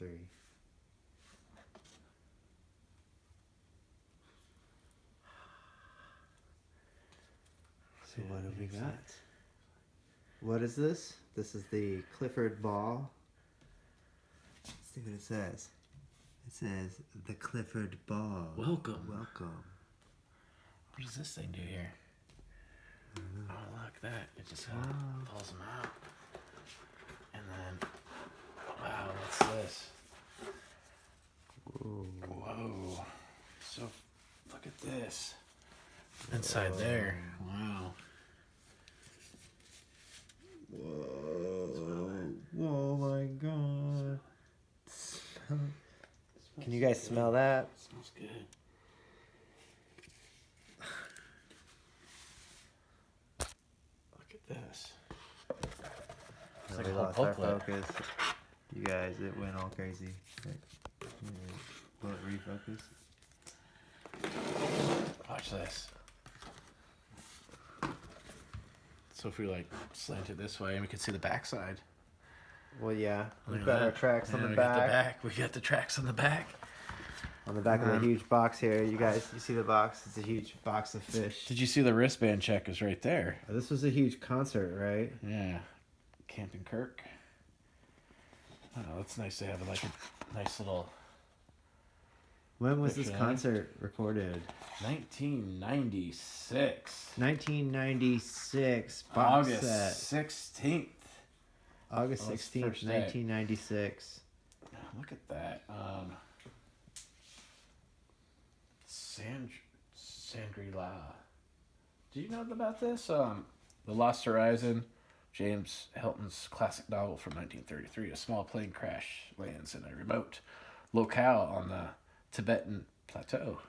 3. So what have we got? What is this? This is the Clifford ball. Let's see what it says. It says the Clifford ball. Welcome. Welcome. What does this thing do here? Oh, look, that. It just pulls them out. And then, wow, what's this? Whoa. Whoa. So, look at this. Inside there. Wow. Whoa. Whoa, my God. Can you guys smell that? It smells good. Look at this. It's like We a whole lost our booklet. focus. You guys, it went all crazy. Will it refocus? Watch this. So if we like slant it this way, and we can see the backside. Well, yeah. Look We've at got our that. tracks on Yeah, the we got back. We got the tracks on the back. On the back of the huge box here. You guys, you see the box? It's a huge box of Phish. Did you see the wristband check is right there? This was a huge concert, right? Yeah. Camping Kirk. Oh, that's nice to have like a nice little... When was Picture this that. concert recorded? 1996. 1996. Box August set. 16th. August Well, it's 16th, first day. 1996. Look at that. Shangri-La. Do you know about this? The Lost Horizon, James Hilton's classic novel from 1933. A small plane crash lands in a remote locale on the Tibetan plateau.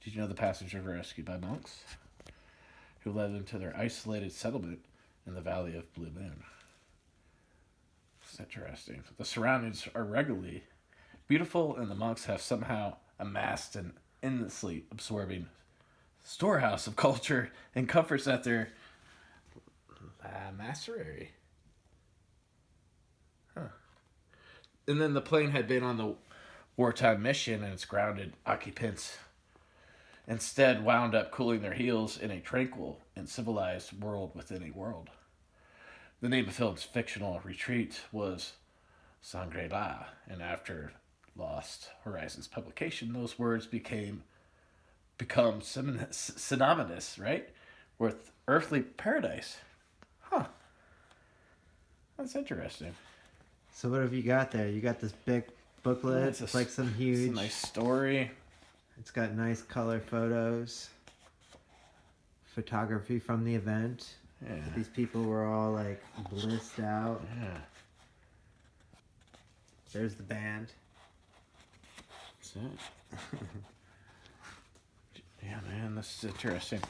Did you know the passengers were rescued by monks who led them to their isolated settlement in the Valley of Blue Moon? It's interesting. The surroundings are regularly beautiful, and the monks have somehow amassed an endlessly absorbing storehouse of culture and comforts at their macerary. Huh. And then the plane had been on the wartime mission, and its grounded occupants instead wound up cooling their heels in a tranquil and civilized world within a world. The name of the film's fictional retreat was Shangri-La, and after Lost Horizons publication, those words become synonymous, right, with earthly paradise. Huh. That's interesting. So what have you got there? You got this big booklet. It's like some huge... It's a nice story. It's got nice color photos. Photography from the event. Yeah. These people were all like blissed out. Yeah. There's the band. That's it. Yeah, man, this is interesting.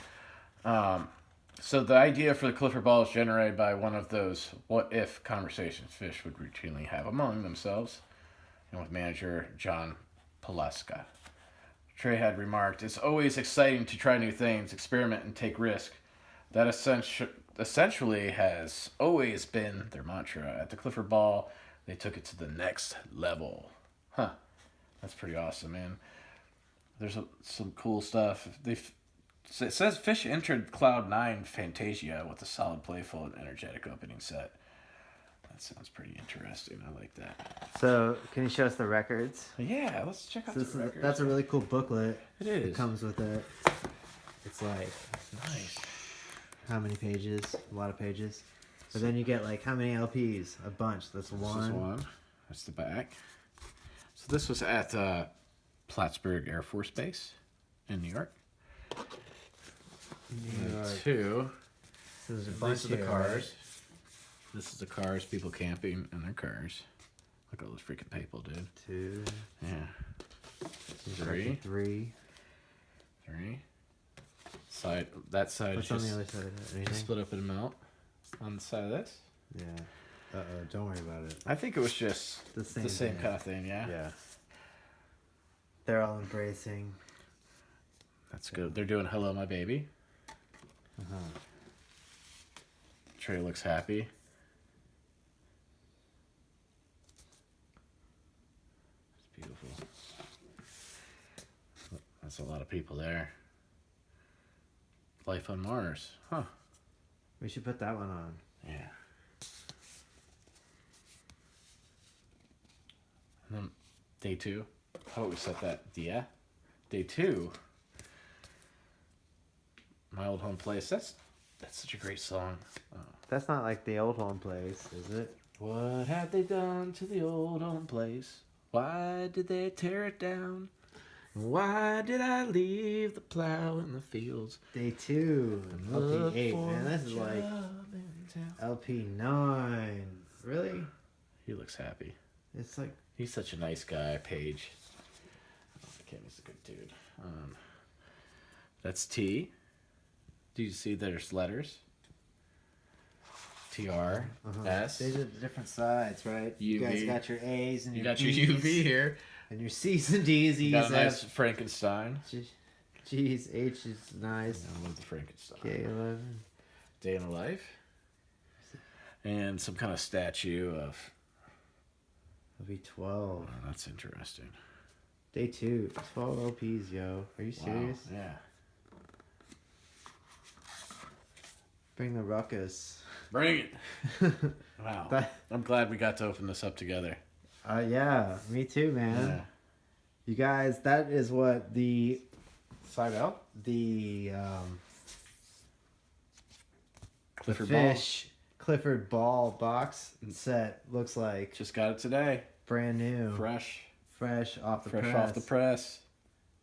So the idea for the Clifford Ball is generated by one of those what-if conversations Phish would routinely have among themselves and with manager John Palaska. Trey had remarked, "It's always exciting to try new things, experiment, and take risk. That essentially has always been their mantra. At the Clifford Ball, they took it to the next level." Huh. That's pretty awesome, man. There's some cool stuff. It says Phish entered Cloud 9 Fantasia with a solid, playful, and energetic opening set. That sounds pretty interesting. I like that. So, can you show us the records? Yeah, let's check out the records. That's a really cool booklet. It is. It comes with it. It's like... Nice. How many pages? A lot of pages. But then you get like how many LPs? A bunch. That's one. This is one. That's the back. So this was at Plattsburgh Air Force Base in New York. New York. Two. So there's a bunch These are the here, cars. right? This is the cars, people camping in their cars. Look at all those freaking people, dude. 2. Yeah. Three. Three. Side. That side What's is on just, the other side of it? Anything? just split up in a melt. On the side of this. Yeah. Uh-oh, don't worry about it. I think it was just The same same thing. kind of thing, yeah? Yeah. They're all embracing. That's good. They're doing Hello My Baby. Uh-huh. Trey looks happy. beautiful. That's a lot of people there. Life on Mars. Huh. We should put that one on. Yeah. And then day 2. Oh, we set that. Yeah. Day 2. My Old Home Place. That's such a great song. Oh. That's not like the old home place, is it? What have they done to the old home place? Why did they tear it down? Why did I leave the plow in the fields? Day 2, Look LP 8. for Man, this a is like job in town. LP 9. Really? He looks happy. It's like He's such a nice guy, Paige. Oh, Kim is a good dude. That's T. Do you see there's letters? TR, S. These are the different sides, right? UV. You guys got your A's and You your got your B's UV here. and your C's and D's. You got a nice F. Frankenstein. G's, H is nice. I love the Frankenstein. K11. Day in the life. And some kind of statue of... LP 12. Oh, that's interesting. Day 2. 12 LPs, yo. Are you serious? Wow. Yeah. Bring the ruckus. Bring it. Wow. That- I'm glad we got to open this up together. Yeah, me too, man. Yeah. You guys, that is what the Side out. Clifford Ball. Phish Clifford Ball box set looks like. Just got it today. Brand new. Fresh. Fresh off the Fresh press. off the press.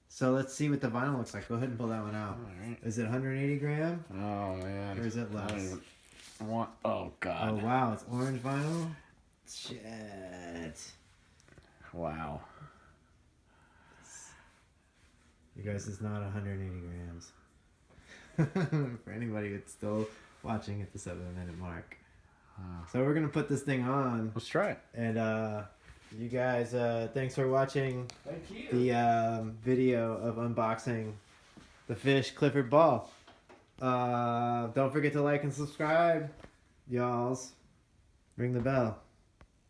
So let's see what the vinyl looks like. Go ahead and pull that one out. All right. Is it 180 gram? Oh, man. Or is it less? I don't even want... Oh, God. Oh, wow. It's orange vinyl? Shit. Wow. You guys, it's not 180 grams. For anybody that's still watching at the 7-minute mark. So we're going to put this thing on. Let's try it. And you guys, thanks for watching Thank you. the video of unboxing the Phish Clifford Ball. Don't forget to like and subscribe, y'alls. Ring the bell.